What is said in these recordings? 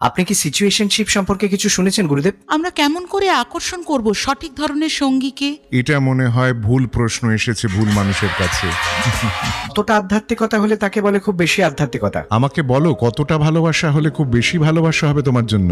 আপনি কি সিচুয়েশনশিপ সম্পর্কে কিছু শুনেছেন গুরুদেব? আমরা কেমন করে আকর্ষণ করব সঠিক ধরনের সঙ্গীকে? এটা মনে হয় ভুল প্রশ্ন এসেছে ভুল মানুষের কাছে। কতটা আধ্যাত্মিকতা হলে তাকে বলে খুব বেশি আধ্যাত্মিকতা? আমাকে বলো কতটা ভালোবাসা হলে খুব বেশি ভালোবাসা হবে তোমার জন্য?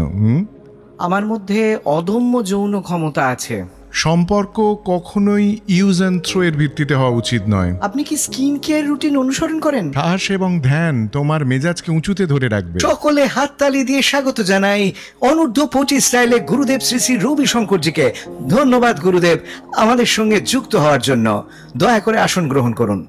আমার মধ্যে অদম্য যৌন ক্ষমতা আছে। সম্পর্ক কখনোই ইউজ অ্যান্ড থ্রো এর ভিত্তিতে হওয়া উচিত নয়। আপনি কি স্কিন কেয়ার রুটিন অনুসরণ করেন? শ্বাস এবং ধ্যান তোমার মেজাজকে উঁচুতে ধরে রাখবে। সকলে হাততালি দিয়ে স্বাগত জানাই অনূর্ধ্ব-25 স্টাইলে গুরুদেব শ্রী শ্রী রবি শঙ্করজিকে। ধন্যবাদ গুরুদেব আমাদের সঙ্গে যুক্ত হওয়ার জন্য। দয়া করে আসন গ্রহণ করুন।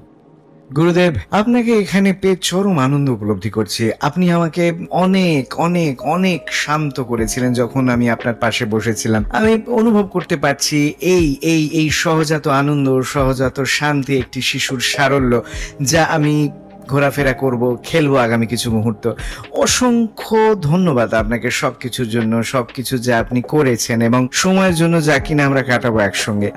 গুরুদেব, আপনাকে এখানে পেয়ে চরম আনন্দ উপলব্ধি করছি। আপনি আমাকে অনেক অনেক অনেক শান্ত করেছিলেন যখন আমি আপনার পাশে বসেছিলাম। আমি অনুভব করতে পারছি এই এই এই সহজাত আনন্দ, সহজাত শান্তি, একটি শিশুর সারল্য, যা আমি ঘোরাফেরা করব, খেলবো আগামী কিছু মুহূর্ত। অসংখ্য ধন্যবাদ আপনাকে সবকিছুর জন্য, সবকিছু যা আপনি করেছেন এবং সময়ের জন্য যা কিনা আমরা কাটাবো একসঙ্গে।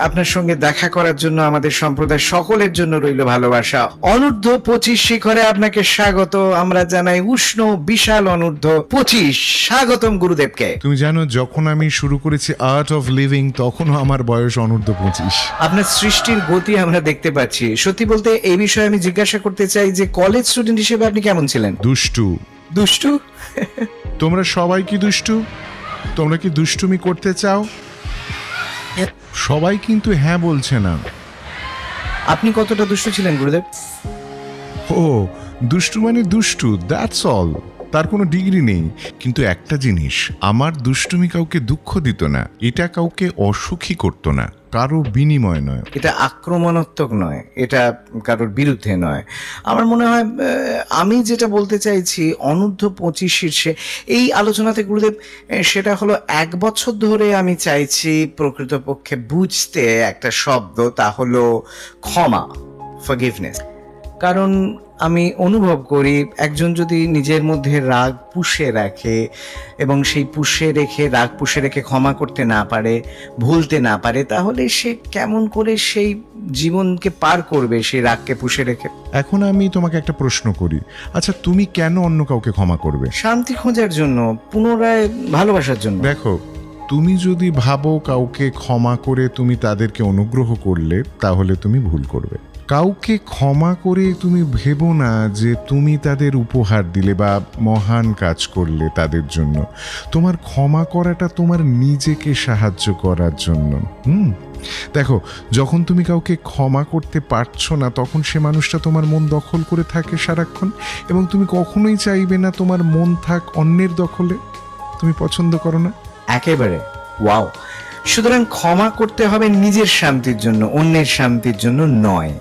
আপনার সঙ্গে দেখা করার জন্য আমাদের সম্প্রদায় সকলের জন্য রইল ভালোবাসা। অনূর্ধ্ব-25 শিখরে আপনাকে স্বাগত। আমরা জানাই উষ্ণ বিশাল অনূর্ধ্ব-25 স্বাগতম গুরুদেবকে। তুমি জানো, যখন আমি শুরু করেছি আর্ট অফ লিভিং তখনও আমার বয়স অনূর্ধ্ব-25। আপনার সৃষ্টির গতি আমরা দেখতে পাচ্ছি। সত্যি বলতে এই বিষয়ে আমি জিজ্ঞাসা করতে চাই যে কলেজ স্টুডেন্ট হিসেবে আপনি কেমন ছিলেন? দুষ্টু। দুষ্টু? তোমরা সবাই কি দুষ্টু? তোমরা কি দুষ্টুমি করতে চাও? সবাই কিন্তু হ্যাঁ বলছে না। আপনি কতটা দুষ্টু ছিলেন গুরুদেব? ও, দুষ্টু মানে দুষ্টু, দ্যাটস অল। তার কোনো ডিগ্রি নেই। কিন্তু একটা জিনিস, আমার দুষ্টুমি কাউকে দুঃখ দিত না, এটা কাউকে অসুখী করত না, কারো বিনিময় নয়। এটা আক্রমণাত্মক নয়, এটা কারোর বিরুদ্ধে নয়। আমার মনে হয় আমি যেটা বলতে চাইছি অনূর্ধ্ব-25 শীর্ষে এই আলোচনাতে গুরুদেব, সেটা হলো 1 বছর ধরে আমি চাইছি প্রকৃতপক্ষে বুঝতে একটা শব্দ, তা হলো ক্ষমা, ফরগিভনেস। কারণ আমি অনুভব করি একজন যদি নিজের মধ্যে রাগ পুষে রাখে এবং সেই রাগ পুষে রেখে ক্ষমা করতে না পারে, ভুলতে না পারে, তাহলে সে কেমন করে সেই জীবনকে পার করবে সেই রাগকে পুষে রেখে? এখন আমি তোমাকে একটা প্রশ্ন করি, আচ্ছা তুমি কেন অন্য কাউকে ক্ষমা করবে? শান্তি খোঁজার জন্য, পুনরায় ভালোবাসার জন্য। দেখো, তুমি যদি ভাবো কাউকে ক্ষমা করে তুমি তাদেরকে অনুগ্রহ করলে, তাহলে তুমি ভুল করবে। কাউকে ক্ষমা করে তুমি ভেবো না যে তুমি তাদের উপহার দিলে বা মহান কাজ করলে তাদের জন্য। তোমার ক্ষমা করাটা তোমার নিজেকে সাহায্য করার জন্য। দেখো, যখন তুমি কাউকে ক্ষমা করতে পারছো না, তখন সে মানুষটা তোমার মন দখল করে থাকে সারাক্ষণ, এবং তুমি কখনোই চাইবে না তোমার মন থাক অন্যের দখলে। তুমি পছন্দ করো না? একেবারে ওয়াও। সুতরাং ক্ষমা করতে হবে নিজের শান্তির জন্য, অন্যের শান্তির জন্য নয়।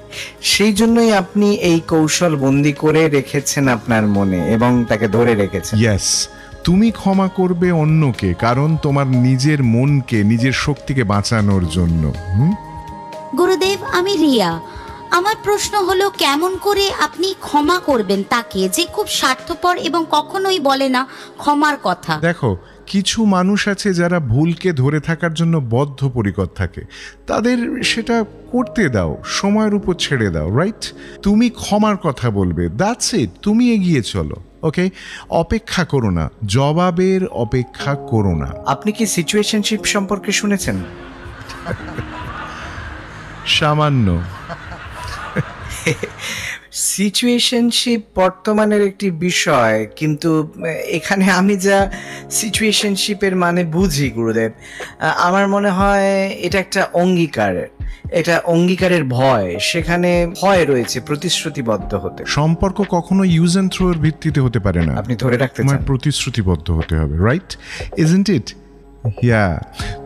সেই জন্যই আপনি এই কৌশল বন্দি করে রেখেছেন আপনার মনে এবং তাকে ধরে রেখেছেন। ইয়েস, তুমি ক্ষমা করবে অন্যকে কারণ তোমার নিজের মনকে, নিজের শক্তিকে বাঁচানোর জন্য। গুরুদেব, আমি রিয়া। আমার প্রশ্ন হলো, কেমন করে আপনি ক্ষমা করবেন তাকে যে খুব স্বার্থপর এবং কখনোই বলে না ক্ষমার কথা? দেখো, কিছু মানুষ আছে যারা ভুলকে ধরে থাকার জন্য বদ্ধপরিকর থাকে। তাদের সেটা করতে দাও, সময়ের উপর ছেড়ে দাও, রাইট? তুমি ক্ষমার কথা বলবে, দ্যাটস ইট। তুমি এগিয়ে চলো, ওকে? অপেক্ষা করো না, জবাবের অপেক্ষা করো না। আপনি কি সিচুয়েশনশিপ সম্পর্কে শুনেছেন? সামান্য। সিচুয়েশনশিপ বর্তমানের একটি বিষয়, কিন্তু এখানে আমি যা সিচুয়েশনশিপের মানে বুঝি গুরুদেব, আমার মনে হয় এটা একটা অঙ্গীকার, এটা অঙ্গীকারের ভয়। সেখানে ভয় রয়েছে প্রতিশ্রুতিবদ্ধ হতে। সম্পর্ক কখনো ইউজ অ্যান্ড থ্রো এর ভিত্তিতে হতে পারে না। আপনি ধরে রাখতে চান, প্রতিশ্রুতিবদ্ধ হতে হবে, রাইট? Isn't it?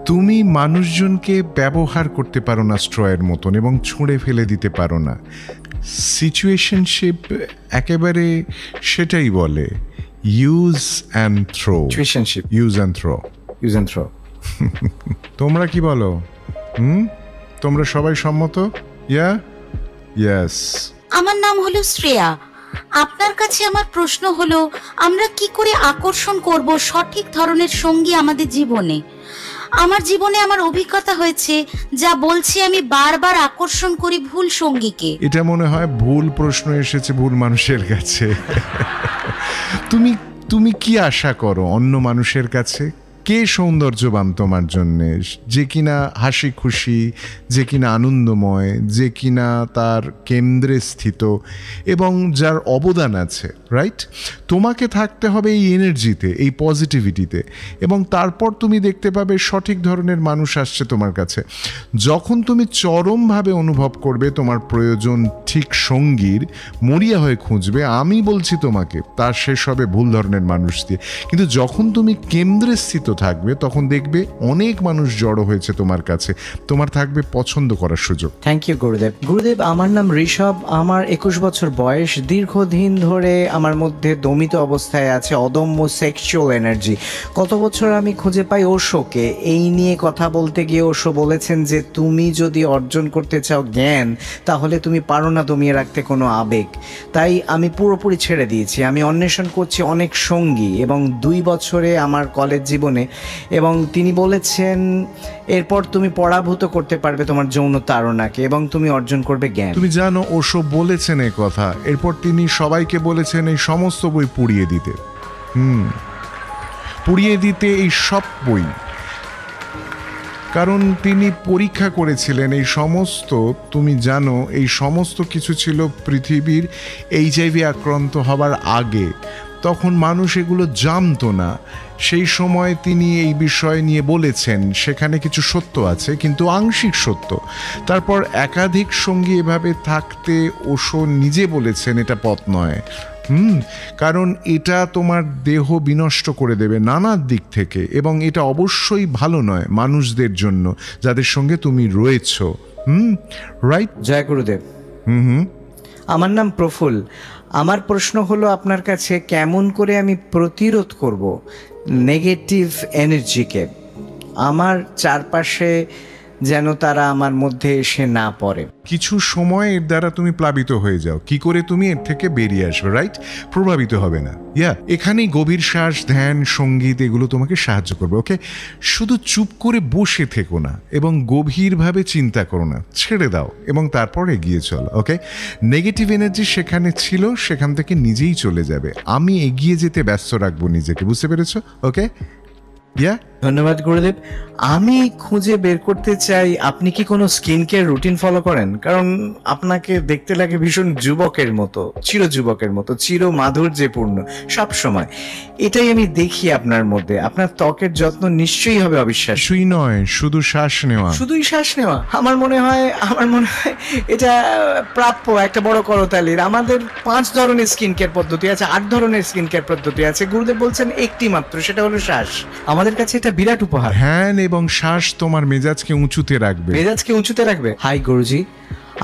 তুমি মানুষজনকে ব্যবহার করতে পারো না স্ট্রয়ের মতন এবং ছুঁড়ে ফেলে দিতে পারো না। সিচুয়েশনশিপ একেবারে সেটাই বলে, use and throw. Situationship, use and throw, use and throw. তোমরা কি বলো? তোমরা সবাই সম্মত? ইয়েস। আমার নাম হলো শ্রেয়া। আপনার কাছে আমার প্রশ্ন হলো, আমরা কি করে আকর্ষণ করব সঠিক ধরনের সঙ্গী আমাদের জীবনে? আমার জীবনে আমার অভিজ্ঞতা হয়েছে, যা বলছি আমি বারবার আকর্ষণ করি ভুল সঙ্গীকে। এটা মনে হয় ভুল প্রশ্ন এসেছে ভুল মানুষের কাছে। তুমি তুমি কি আশা করো অন্য মানুষের কাছে? কে সৌন্দর্যবান তোমার জন্যে, যে কিনা হাসি খুশি, যে কিনা আনন্দময়, যে কিনা তার কেন্দ্রে স্থিত এবং যার অবদান আছে, রাইট? তোমাকে থাকতে হবে এই এনার্জিতে, এই পজিটিভিটিতে, এবং তারপর তুমি দেখতে পাবে সঠিক ধরনের মানুষ আসছে তোমার কাছে। যখন তুমি চরমভাবে অনুভব করবে তোমার প্রয়োজন ঠিক সঙ্গীর, মরিয়া হয়ে খুঁজবে, আমি বলছি তোমাকে, তার শেষ হবে ভুল ধরনের মানুষ দিয়ে। কিন্তু যখন তুমি কেন্দ্রে স্থিত থাকবে তখন দেখবে অনেক মানুষ জড়ো হয়েছে তোমার কাছে, তোমার থাকবে পছন্দ করার সুযোগ। থ্যাংক ইউ গুরুদেব। গুরুদেব, আমার নাম ঋষভ, আমার 21 বছর বয়স। দীর্ঘদিন ধরে আমার মধ্যে দমিত অবস্থায় আছে অদম্য সেক্সুয়াল এনার্জি। কত বছর আমি খুঁজে পাই ওশোকে। এই নিয়ে কথা বলতে গিয়ে ওশো বলেছেন যে তুমি যদি অর্জন করতে চাও জ্ঞান, তাহলে তুমি পারো না দমিয়ে রাখতে কোনো আবেগ। তাই আমি পুরোপুরি ছেড়ে দিয়েছি। আমি অন্বেষণ করছি অনেক সঙ্গী এবং 2 বছরে আমার কলেজ জীবনে, এবং তিনি বলেছেন এরপর তুমি পরাভূত করতে পারবে তোমার যৌন তাড়নাকে এবং তুমি অর্জন করবে জ্ঞান। তুমি জানো ওশো বলেছেন এই কথা, এরপর তিনি সবাইকে বলেছেন এই সমস্ত বই পুড়িয়ে দিতে। পুড়িয়ে দিতে এই সব বই, কারণ তিনি পরীক্ষা করেছিলেন এই সমস্ত, তুমি জানো এই সমস্ত কিছু ছিল পৃথিবীর HIV আক্রান্ত হবার আগে। তখন মানুষ এগুলো জানতো না। সেই সময় তিনি এই বিষয় নিয়ে বলেছেন সেখানে কিছু সত্য আছে, কিন্তু আংশিক সত্য। তারপর একাধিক সঙ্গী এভাবে থাকতে ওশো নিজে বলেছেন এটা পথ নয়। কারণ এটা তোমার দেহ বিনষ্ট করে দেবে নানা দিক থেকে, এবং এটা অবশ্যই ভালো নয় মানুষদের জন্য যাদের সঙ্গে তুমি রয়েছো। রাইট? জয় গুরুদেব। আমার নাম প্রফুল্ল। আমার প্রশ্ন হলো আপনার কাছে, কেমন করে আমি প্রতিরোধ করব নেগেটিভ এনার্জিকে? আমার চারপাশে যেন তারা আমার মধ্যে এসে না পড়ে। কিছু সময় এর দ্বারা তুমি প্লাবিত হয়ে যাও, কি করে তুমি এর থেকে বেরিয়ে আসবে, রাইট? প্রভাবিত হবে না। এখানেই গভীর শ্বাস, ধ্যান, সঙ্গীত এগুলো তোমাকে সাহায্য করবে। ওকে, শুধু চুপ করে বসে থেকো না এবং গভীরভাবে চিন্তা করো না, ছেড়ে দাও এবং তারপর এগিয়ে চলো। ওকে, নেগেটিভ এনার্জি সেখানে ছিল, সেখান থেকে নিজেই চলে যাবে। আমি এগিয়ে যেতে ব্যস্ত রাখবো নিজেকে, বুঝতে পেরেছো? ওকে, ধন্যবাদ গুরুদেব। আমি খুঁজে বের করতে চাই আপনি কি কোনো স্কিন কেয়ার রুটিন ফলো করেন? কারণ আপনাকে দেখতে লাগে ভীষণ যুবকের মতো, চির যুবকের মতো, চির মাধুর্যপূর্ণ সব সময়। এটাই আমি দেখি আপনার মধ্যে। আপনার ত্বকের যত্ন নিশ্চয়ই হবে অবিশ্বাস। কিছুই নয়, শুধু শ্বাস নেওয়া। শুধুই শ্বাস নেওয়া? আমার মনে হয় এটা প্রাপ্য একটা বড় করতালির। আমাদের 5 ধরনের স্কিন কেয়ার পদ্ধতি আছে, 8 ধরনের স্কিন কেয়ার পদ্ধতি আছে। গুরুদেব বলছেন একটি মাত্র, সেটা হলো শ্বাস। আমাদের কাছে এটা বিরাট উপহার। ধ্যান এবং শ্বাস তোমার মেজাজকে উঁচুতে রাখবে। মেজাজকে উঁচুতে রাখবে? হাই গুরুজি,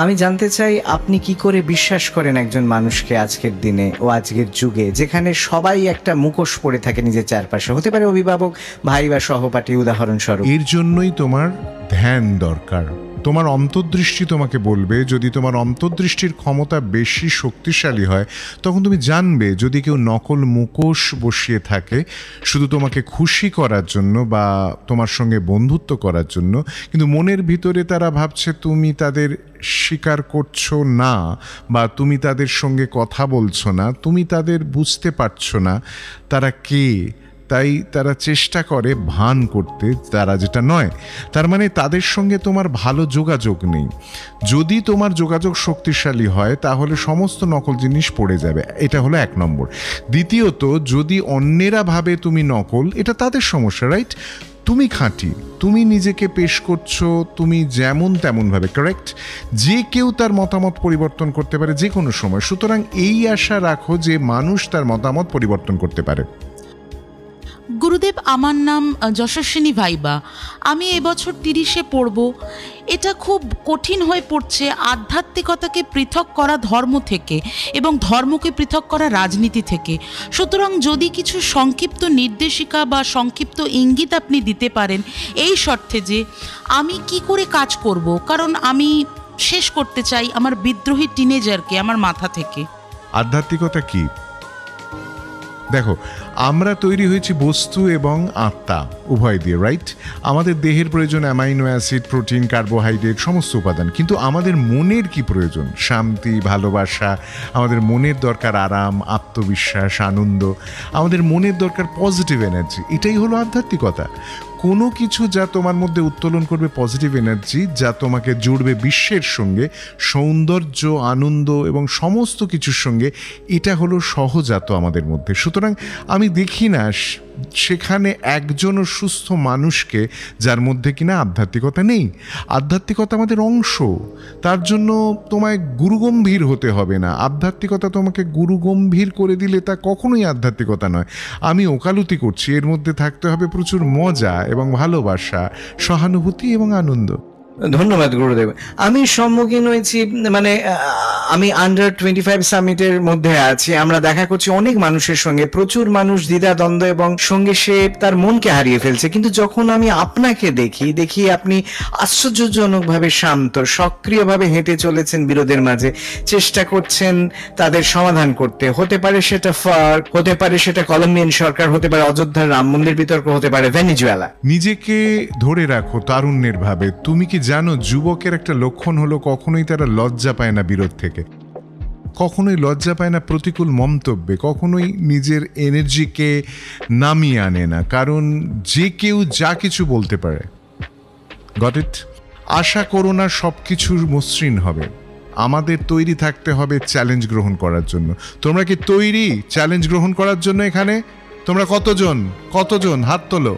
আমি জানতে চাই আপনি কি করে বিশ্বাস করেন একজন মানুষকে আজকের দিনে ও আজকের যুগে, যেখানে সবাই একটা মুখোশ পরে থাকে নিজের চারপাশে, হতে পারে অভিভাবক, ভাই বা সহপাঠী উদাহরণস্বরূপ। এর জন্যই তোমার ধ্যান দরকার। তোমার অন্তর্দৃষ্টি তোমাকে বলবে, যদি তোমার অন্তর্দৃষ্টির ক্ষমতা বেশি শক্তিশালী হয় তখন তুমি জানবে যদি কেউ নকল মুখোশ বসিয়ে থাকে শুধু তোমাকে খুশি করার জন্য বা তোমার সঙ্গে বন্ধুত্ব করার জন্য, কিন্তু মনের ভিতরে তারা ভাবছে তুমি তাদের স্বীকার করছো না বা তুমি তাদের সঙ্গে কথা বলছো না, তুমি তাদের বুঝতে পারছো না তারা কে, তাই তারা চেষ্টা করে ভান করতে তারা যেটা নয়। তার মানে তাদের সঙ্গে তোমার ভালো যোগাযোগ নেই। যদি তোমার যোগাযোগ শক্তিশালী হয় তাহলে সমস্ত নকল জিনিস পড়ে যাবে। এটা হলো 1 নম্বর। দ্বিতীয়ত, যদি অন্যেরা ভাবে তুমি নকল, এটা তাদের সমস্যা, রাইট? তুমি খাঁটি, তুমি নিজেকে পেশ করছো তুমি যেমন তেমনভাবে, কারেক্ট? যে কেউ তার মতামত পরিবর্তন করতে পারে যে কোনো সময়, সুতরাং এই আশা রাখো যে মানুষ তার মতামত পরিবর্তন করতে পারে। গুরুদেব, আমার নাম যশস্বিনী ভাইবা। আমি এবছর 30-এ পড়ব। এটা খুব কঠিন হয়ে পড়ছে আধ্যাত্মিকতাকে পৃথক করা ধর্ম থেকে এবং ধর্মকে পৃথক করা রাজনীতি থেকে। সুতরাং যদি কিছু সংক্ষিপ্ত নির্দেশিকা বা সংক্ষিপ্ত ইঙ্গিত আপনি দিতে পারেন এই শর্তে যে আমি কি করে কাজ করব, কারণ আমি শেষ করতে চাই আমার বিদ্রোহী টিনেজারকে আমার মাথা থেকে। আধ্যাত্মিকতা কি? দেখো, আমরা তৈরি হয়েছি বস্তু এবং আত্মা উভয় দিয়ে, রাইট? আমাদের দেহের প্রয়োজন অ্যামাইনো অ্যাসিড, প্রোটিন, কার্বোহাইড্রেট, সমস্ত উপাদান। কিন্তু আমাদের মনের কি প্রয়োজন? শান্তি, ভালোবাসা। আমাদের মনের দরকার আরাম, আত্মবিশ্বাস, আনন্দ। আমাদের মনের দরকার পজিটিভ এনার্জি। এটাই হলো আধ্যাত্মিকতা। কোনো কিছু যা তোমার মধ্যে উত্তোলন করবে পজিটিভ এনার্জি, যা তোমাকে জুড়বে বিশ্বের সঙ্গে, সৌন্দর্য, আনন্দ এবং সমস্ত কিছুর সঙ্গে, এটা হলো সহজাত আমাদের মধ্যে। সুতরাং আমি দেখি না সেখানে একজনও সুস্থ মানুষকে যার মধ্যে কিনা আধ্যাত্মিকতা নেই। আধ্যাত্মিকতা আমাদের অংশ। তার জন্য তোমায় গুরুগম্ভীর হতে হবে না। আধ্যাত্মিকতা তোমাকে গুরুগম্ভীর করে দিলে তা কখনোই আধ্যাত্মিকতা নয়। আমি ওকালতি করছি, এর মধ্যে থাকতে হবে প্রচুর মজা এবং ভালোবাসা, সহানুভূতি এবং আনন্দ। ধন্যবাদ গুরুদেব। আমি সম্মুখীন হয়েছি, মানে আমি আন্ডার 25 সামিটের মধ্যে আছি। আমরা দেখা করছি অনেক মানুষের সঙ্গে, প্রচুর মানুষ দ্বিধা দ্বন্দ্ব এবং সঙ্গে সে তার মনকে হারিয়ে ফেলছে। কিন্তু যখন আমি আপনাকে দেখি আপনি আশ্চর্যজনকভাবে শান্ত, সক্রিয়ভাবে হেঁটে চলেছেন বিরোধের মাঝে, চেষ্টা করছেন তাদের সমাধান করতে। হতে পারে সেটা ফার্ক, হতে পারে সেটা কলম্বিয়ান সরকার, হতে পারে অযোধ্যার রাম মন্দির বিতর্ক, হতে পারে ভেনেজুয়েলা। নিজেকে ধরে রাখো তারুণ্যের ভাবে। তুমি কি জানো যুবকের একটা লক্ষণ হলো কখনোই তারা লজ্জা পায় না বিরোধ থেকে, কখনোই লজ্জা পায় না প্রতিকূল মন্তব্যে, কখনোই নিজের এনার্জিকে নামিয়ে আনে না, কারণ যে কেউ যা কিছু বলতে পারে। Got it? আশা করো না সব কিছুর মসৃণ হবে। আমাদের তৈরি থাকতে হবে চ্যালেঞ্জ গ্রহণ করার জন্য। তোমরা কি তৈরি চ্যালেঞ্জ গ্রহণ করার জন্য? এখানে তোমরা কতজন হাত তোলো,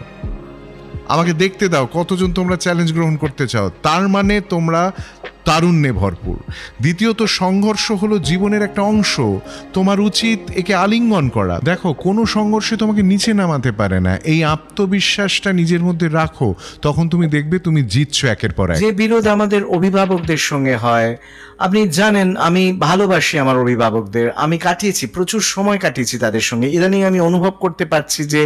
আমাকে দেখতে দাও কতজন তোমরা চ্যালেঞ্জ গ্রহণ করতে চাও। তার মানে তোমরা তারুণ্যে ভরপুর। দ্বিতীয়ত, সংঘর্ষ হলো জীবনের একটা অংশ। তোমার উচিত একে আলিঙ্গন করা। দেখো, কোনো সংঘর্ষে তোমাকে নিচে নামাতে পারে না। এই আত্মবিশ্বাসটা নিজের মধ্যে রাখো, তখন তুমি দেখবে তুমি জিতছো একের পর এক। যে বিরোধ আমাদের অভিভাবকদের সঙ্গে হয়, আপনি জানেন আমি ভালোবাসি আমার অভিভাবকদের, আমি কাটিয়েছি, প্রচুর সময় কাটিয়েছি তাদের সঙ্গে। ইদানিং আমি অনুভব করতে পারছি যে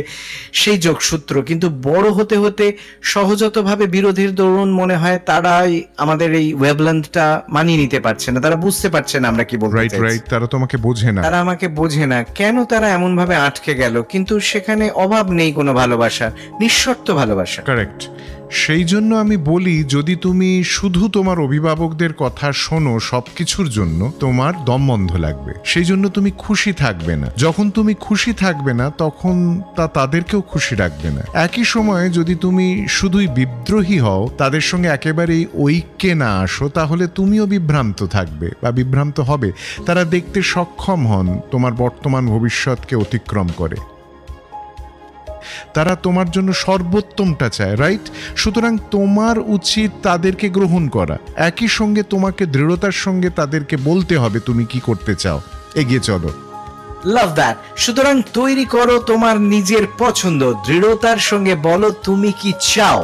সেই যোগসূত্র, কিন্তু বড় হতে হতে সহজাতভাবে বিরোধের দরুন মনে হয় তারাই আমাদের এই ওয়েভলেন্থটা মানিয়ে নিতে পারছে না, তারা বুঝতে পারছে না আমরা কি বলতে চাইছি। রাইট, তারা তোমাকে বোঝে না, তারা আমাকে বোঝে না। কেন তারা এমন ভাবে আটকে গেল? কিন্তু সেখানে অভাব নেই কোনো ভালোবাসা, নিঃশর্ত ভালোবাসা। কারেক্ট। সেই জন্য আমি বলি, যদি তুমি শুধু তোমার অভিভাবকদের কথা শোনো সবকিছুর জন্য, তোমার দম বন্ধ লাগবে। সেই জন্য তুমি খুশি থাকবে না। যখন তুমি খুশি থাকবে না, তখন তা তাদেরকেও খুশি রাখবে না। একই সময়ে যদি তুমি শুধুই বিদ্রোহী হও, তাদের সঙ্গে একেবারেই ঐক্যে না আসো, তাহলে তুমিও বিভ্রান্ত থাকবে বা বিভ্রান্ত হবে। তারা দেখতে সক্ষম হন তোমার বর্তমান ভবিষ্যৎকে অতিক্রম করে। তারা তোমার জন্য সর্বোত্তমটা চায়, রাইট? সুতরাং তোমার উচিত তাদেরকে গ্রহণ করা। একই সঙ্গে তোমাকে দৃঢ়তার সঙ্গে তাদেরকে বলতে হবে তুমি কি করতে চাও, এগিয়ে চলো। Love that. সুতরাং তৈরি করো তোমার নিজের পছন্দ, দৃঢ়তার সঙ্গে বলো তুমি কি চাও,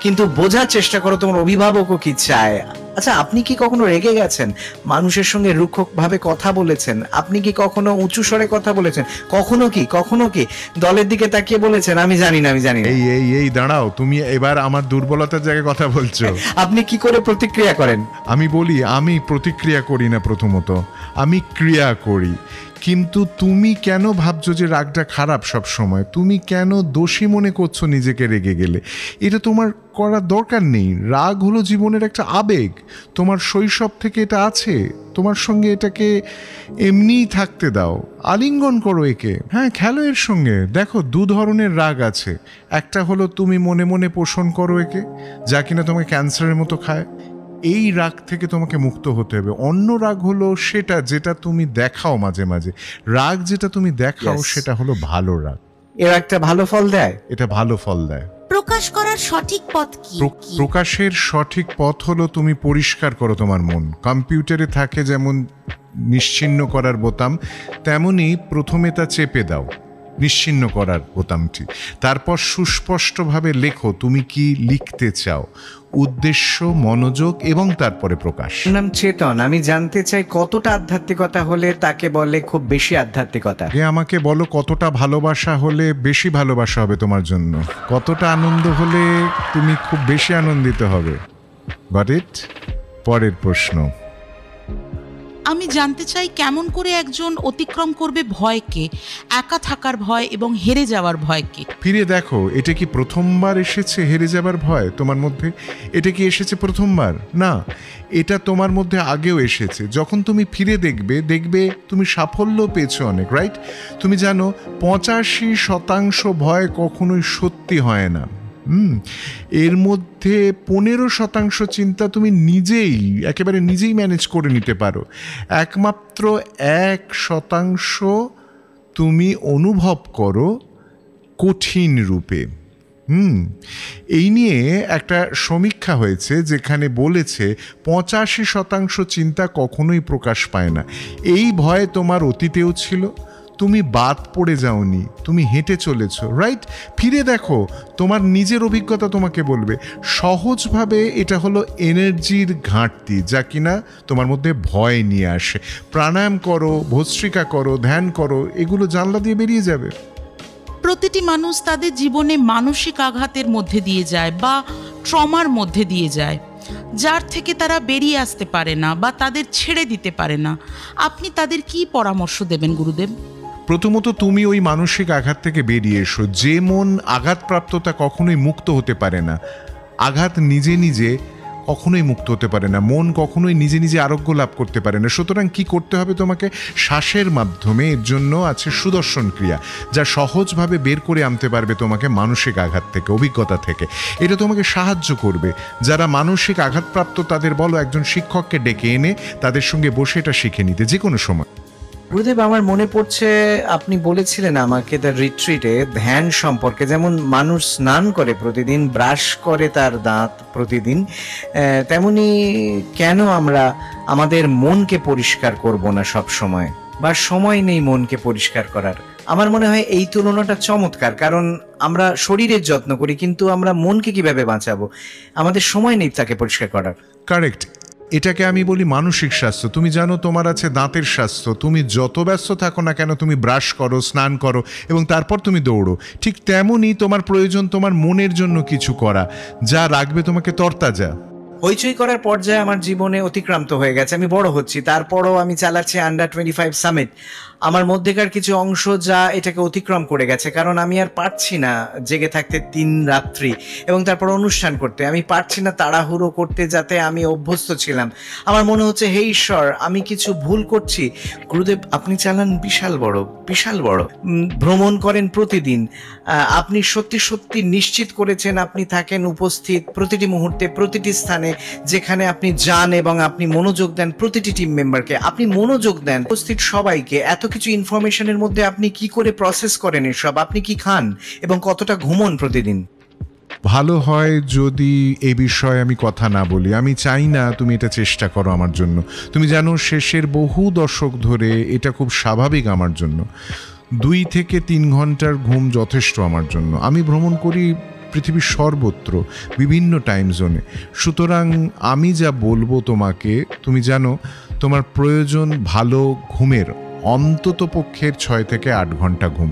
কিন্তু বোঝার চেষ্টা করো তোমার অভিভাবকও কি চায়। আচ্ছা, আপনি কি কখনো রেগে গেছেন? মানুষের সঙ্গে রুক্ষ ভাবে কথা বলেছেন? আপনি কি কখনো উঁচু স্বরে কথা বলেছেন? কখনো কি দলের দিকে তাকিয়ে বলেছেন আমি জানি না? এই দাঁড়াও, তুমি এবার আমার দুর্বলতার জায়গায় কথা বলছো। আপনি কি করে প্রতিক্রিয়া করেন? আমি বলি, আমি প্রতিক্রিয়া করি না, প্রথমত আমি ক্রিয়া করি। কিন্তু তুমি কেন ভাবছো যে রাগটা খারাপ সব সময়? তুমি কেন দোষী মনে করছো নিজেকে রেগে গেলে? এটা তোমার করার দরকার নেই। রাগ হলো জীবনের একটা আবেগ, তোমার শৈশব থেকে এটা আছে তোমার সঙ্গে, এটাকে এমনিই থাকতে দাও, আলিঙ্গন করো একে। হ্যাঁ, খেলো এর সঙ্গে। দেখো, দু ধরনের রাগ আছে। একটা হলো তুমি মনে মনে পোষণ করো একে, যা কিনা তোমাকে ক্যান্সারের মতো খায়। এই রাগ থেকে তোমাকে মুক্ত হতে হবে। অন্য রাগ হলো সেটা যেটা তুমি দেখাও মাঝে মাঝে। রাগ যেটা তুমি দেখাও সেটা হলো ভালো রাগ। এর একটা ভালো ফল দেয়, এটা ভালো ফল দেয়। প্রকাশ করার সঠিক পথ কি? প্রকাশের সঠিক পথ হলো তুমি পরিষ্কার করো তোমার মন। কম্পিউটারে থাকে যেমন নিশ্চিহ্ন করার বোতাম, তেমনি প্রথমে তা চেপে দাও, নিশ্চিহ্ন করার বোতামটি। তারপর সুস্পষ্টভাবে লেখো তুমি কি লিখতে চাও, উদ্দেশ্য, মনোযোগ এবং তারপরে প্রকাশ। নাম চেতন। আমি জানতে চাই কতটা আধ্যাত্মিকতা হলে তাকে বলে খুব বেশি আধ্যাত্মিকতা? আমাকে বলো কতটা ভালোবাসা হলে বেশি ভালোবাসা হবে তোমার জন্য, কতটা আনন্দ হলে তুমি খুব বেশি আনন্দিত হবে। Got it? পরের প্রশ্ন। আমি জানতে চাই কেমন করে একজন অতিক্রম করবে ভয়কে, একা থাকার ভয় এবং হেরে যাওয়ার ভয়কে। ফিরে দেখো, এটা কি প্রথমবার এসেছে হেরে যাবার ভয় তোমার মধ্যে? এটা কি এসেছে প্রথমবার? না, এটা তোমার মধ্যে আগেও এসেছে। যখন তুমি ফিরে দেখবে তুমি সাফল্য পেয়েছো অনেক, রাইট? তুমি জানো 85% ভয় কখনোই সত্যি হয় না। এর মধ্যে 15% চিন্তা তুমি একেবারে নিজেই ম্যানেজ করে নিতে পারো। একমাত্র 1% তুমি অনুভব করো কঠিন রূপে। এই নিয়ে একটা সমীক্ষা হয়েছে যেখানে বলেছে 85% চিন্তা কখনোই প্রকাশ পায় না। এই ভয় তোমার অতীতেও ছিল, তুমি বাদ পড়ে যাওনি, তুমি হেঁটে চলেছ, রাইট? ফিরে দেখো, তোমার নিজের অভিজ্ঞতা তোমাকে বলবে সহজভাবে এটা হলো এনার্জির ঘাটতি, যা কিনা তোমার মধ্যে ভয় নিয়ে আসে। প্রাণায়াম করো, ভস্ত্রিকা করো, ধ্যান করো, এগুলো জানলা দিয়ে বেরিয়ে যাবে। প্রতিটি মানুষ তাদের জীবনে মানসিক আঘাতের মধ্যে দিয়ে যায় বা ট্রমার মধ্যে দিয়ে যায়, যার থেকে তারা বেরিয়ে আসতে পারে না বা তাদের ছেড়ে দিতে পারে না। আপনি তাদের কি পরামর্শ দেবেন গুরুদেব? প্রথমত তুমি ওই মানসিক আঘাত থেকে বেরিয়ে এসো। যে মন আঘাতপ্রাপ্ত তা কখনোই মুক্ত হতে পারে না। আঘাত নিজে নিজে কখনোই মুক্ত হতে পারে না। মন কখনোই নিজে নিজে আরোগ্য লাভ করতে পারে না। সুতরাং কি করতে হবে তোমাকে? শ্বাসের মাধ্যমে, এর জন্য আছে সুদর্শন ক্রিয়া, যা সহজভাবে বের করে আনতে পারবে তোমাকে মানসিক আঘাত থেকে, অভিজ্ঞতা থেকে। এটা তোমাকে সাহায্য করবে। যারা মানসিক আঘাতপ্রাপ্ত তাদের বলো একজন শিক্ষককে ডেকে এনে তাদের সঙ্গে বসে এটা শিখে নিতে যে কোনো সময়। গুরুদেব, আমার মনে পড়ছে আপনি বলেছিলেন আমাকে দ্য রিট্রিটে ধ্যান সম্পর্কে। যেমন মানুষ স্নান করে প্রতিদিন, ব্রাশ করে তার দাঁত প্রতিদিন, তেমনি কেন আমরা আমাদের মনকে পরিষ্কার করব না সব সময়, বা সময় নেই মনকে পরিষ্কার করার? আমার মনে হয় এই তুলনাটা চমৎকার, কারণ আমরা শরীরের যত্ন করি কিন্তু আমরা মনকে কিভাবে বাঁচাবো? আমাদের সময় নেই তাকে পরিষ্কার করার। কারেক্ট। এটাকে আমি বলি মানসিক স্বাস্থ্য। তুমি জানো তোমার আছে দাঁতের স্বাস্থ্য। তুমি যত ব্যস্ত থাকো না কেন, তুমি ব্রাশ করো, স্নান করো এবং তারপর তুমি দৌড়ো। ঠিক তেমনই তোমার প্রয়োজন তোমার মনের জন্য কিছু করা, যা রাখবে তোমাকে তরতাজা। হইচই করার পর্যায়ে আমার জীবনে অতিক্রান্ত হয়ে গেছে, আমি বড় হচ্ছি, তারপরও আমি চালাচ্ছি আন্ডার 25 সামিট। আমার মধ্যেকার কিছু অংশ যা এটাকে অতিক্রম করে গেছে, কারণ আমি আর পারছি না জেগে থাকতে 3 রাত্রি এবং তারপর অনুষ্ঠান করতে। আমি পারছি না তাড়াহুড়ো করতে, যাতে আমি অভ্যস্ত ছিলাম। আমার মনে হচ্ছে হে ঈশ্বর, আমি কিছু ভুল করছি। গুরুদেব, আপনি চালান বিশাল বড়, ভ্রমণ করেন প্রতিদিন। আপনি সত্যি সত্যি নিশ্চিত করেছেন আপনি থাকেন উপস্থিত প্রতিটি মুহূর্তে, প্রতিটি স্থানে যেখানে আপনি যান, এবং আপনি মনোযোগ দেন প্রতিটি টিম মেম্বারকে, আপনি মনোযোগ দেন উপস্থিত সবাইকে। এত কিছু ইনফরমেশনের মধ্যে আপনি কি করে প্রসেস করেন এসব? আপনি কি খান এবং কতটা ঘুমন প্রতিদিন? ভালো হয় যদি এ বিষয়ে আমি কথা না বলি। আমি চাই না তুমি এটা চেষ্টা করো আমার জন্য। তুমি জানো শেষের বহু দশক ধরে এটা খুব স্বাভাবিক আমার জন্য। 2 থেকে 3 ঘন্টার ঘুম যথেষ্ট আমার জন্য। আমি ভ্রমণ করি পৃথিবীর সর্বত্র, বিভিন্ন টাইম জোনে। সুতরাং আমি যা বলবো তোমাকে, তুমি জানো তোমার প্রয়োজন ভালো ঘুমের, অন্তত পক্ষের 6 থেকে 8 ঘন্টা ঘুম।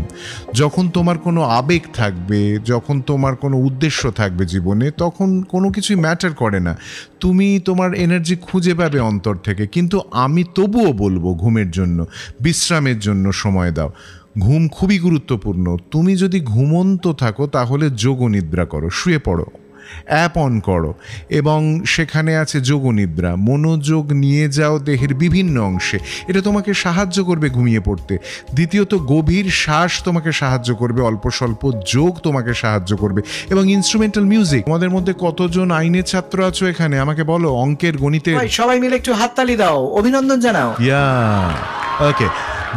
যখন তোমার কোনো আবেগ থাকবে, যখন তোমার কোনো উদ্দেশ্য থাকবে জীবনে, তখন কোনো কিছুই ম্যাটার করে না। তুমি তোমার এনার্জি খুঁজে পাবে অন্তর থেকে। কিন্তু আমি তবুও বলবো ঘুমের জন্য, বিশ্রামের জন্য সময় দাও। ঘুম খুবই গুরুত্বপূর্ণ। তুমি যদি ঘুমন্ত থাকো তাহলে যোগনিদ্রা করো, শুয়ে পড়ো, অ্যাপ অন করো এবং সেখানে আছে যোগনিদ্রা। মনোযোগ নিয়ে যাও দেহের বিভিন্ন অংশে, এটা তোমাকে সাহায্য করবে ঘুমিয়ে পড়তে। দ্বিতীয়ত গভীর শ্বাস তোমাকে সাহায্য করবে, অল্প স্বল্প যোগ তোমাকে সাহায্য করবে, এবং ইনস্ট্রুমেন্টাল মিউজিক। তোমাদের মধ্যে কতজন আইনের ছাত্র আছো এখানে আমাকে বলো? অঙ্কের, গণিতের? সবাই মিলে একটু হাততালি দাও, অভিনন্দন জানাও। ওকে।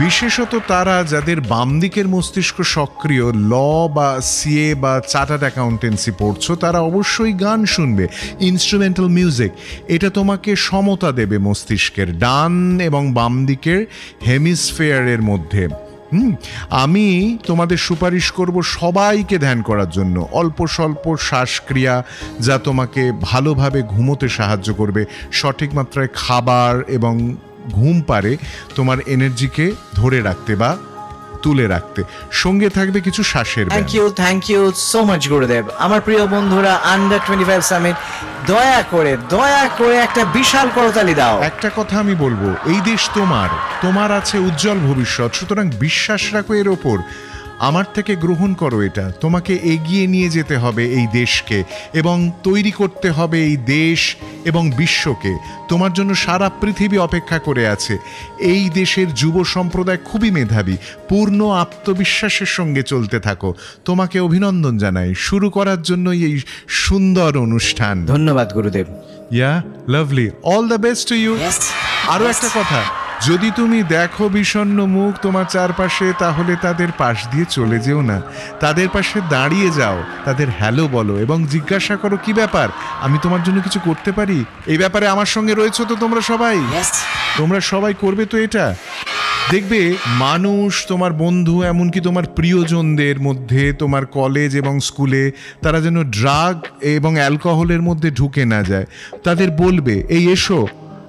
বিশেষত তারা যাদের বাম দিকের মস্তিষ্ক সক্রিয়, ল বা সিএ বা চার্টার্ড অ্যাকাউন্টেন্সি পড়ছো, তারা অবশ্যই গান শুনবে, ইনস্ট্রুমেন্টাল মিউজিক। এটা তোমাকে সমতা দেবে মস্তিষ্কের ডান এবং বাম দিকের হেমিস্ফেয়ারের মধ্যে। আমি তোমাদের সুপারিশ করব সবাইকে ধ্যান করার জন্য। অল্প স্বল্প শ্বাসক্রিয়া যা তোমাকে ভালোভাবে ঘুমোতে সাহায্য করবে। সঠিক মাত্রায় খাবার এবং ঘুম পারে তোমার এনার্জিকে ধরে রাখতে বা তুলে রাখতে। সঙ্গে থাকবে কিছু শ্বাসের ব্যায়াম। থ্যাংক ইউ সো মাচ গুরুদেব। আমার প্রিয় বন্ধুরা, আন্ডার 25 সামিট দয়া করে একটা বিশাল করতালি দাও। একটা কথা আমি বলবো, এই দেশ তোমার আছে উজ্জ্বল ভবিষ্যৎ, সুতরাং বিশ্বাস রাখো এর ওপর। আমার থেকে গ্রহণ করো এটা। তোমাকে এগিয়ে নিয়ে যেতে হবে এই দেশকে, এবং তৈরি করতে হবে এই দেশ এবং বিশ্বকে। তোমার জন্য সারা পৃথিবী অপেক্ষা করে আছে। এই দেশের যুব সম্প্রদায় খুবই মেধাবী। পূর্ণ আত্মবিশ্বাসের সঙ্গে চলতে থাকো। তোমাকে অভিনন্দন জানাই শুরু করার জন্য এই সুন্দর অনুষ্ঠান। ধন্যবাদ গুরুদেব। Yeah lovely, all the best to you. আরো একটা কথা, যদি তুমি দেখো বিষণ্ণ মুখ তোমার চারপাশে, তাহলে তাদের পাশ দিয়ে চলে যেও না। তাদের পাশে দাঁড়িয়ে যাও, তাদের হ্যালো বলো এবং জিজ্ঞাসা করো কি ব্যাপার, আমি তোমার জন্য কিছু করতে পারি? এই ব্যাপারে আমার সঙ্গে রয়েছো তো তোমরা সবাই করবে তো এটা? দেখবে মানুষ, তোমার বন্ধু, এমনকি তোমার প্রিয়জনদের মধ্যে, তোমার কলেজ এবং স্কুলে তারা যেন ড্রাগ এবং অ্যালকোহলের মধ্যে ঢুকে না যায়। তাদের বলবে, এই এসো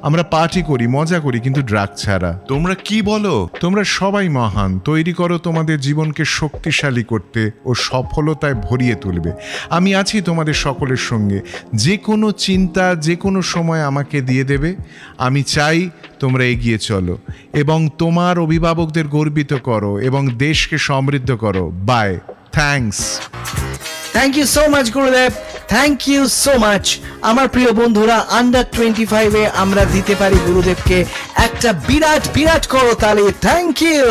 আমরা পার্টি করি, মজা করি, কিন্তু ড্রাগ ছাড়া। তোমরা কি বলো? তোমরা সবাই মহান। তৈরি করো তোমাদের জীবনকে শক্তিশালী করতে ও সফলতায় ভরিয়ে তুলবে। আমি আছি তোমাদের সকলের সঙ্গে। যে কোনো চিন্তা যে কোনো সময় আমাকে দিয়ে দেবে। আমি চাই তোমরা এগিয়ে চলো এবং তোমার অভিভাবকদের গর্বিত করো এবং দেশকে সমৃদ্ধ করো। Bye, thanks. Thank you so much Gurudev, thank you so much. আমার প্রিয় বন্ধুরা, আন্ডার 25-এ আমরা দিতে পারি গুরুদেবকে একটা বিরাট করতালি। Thank you.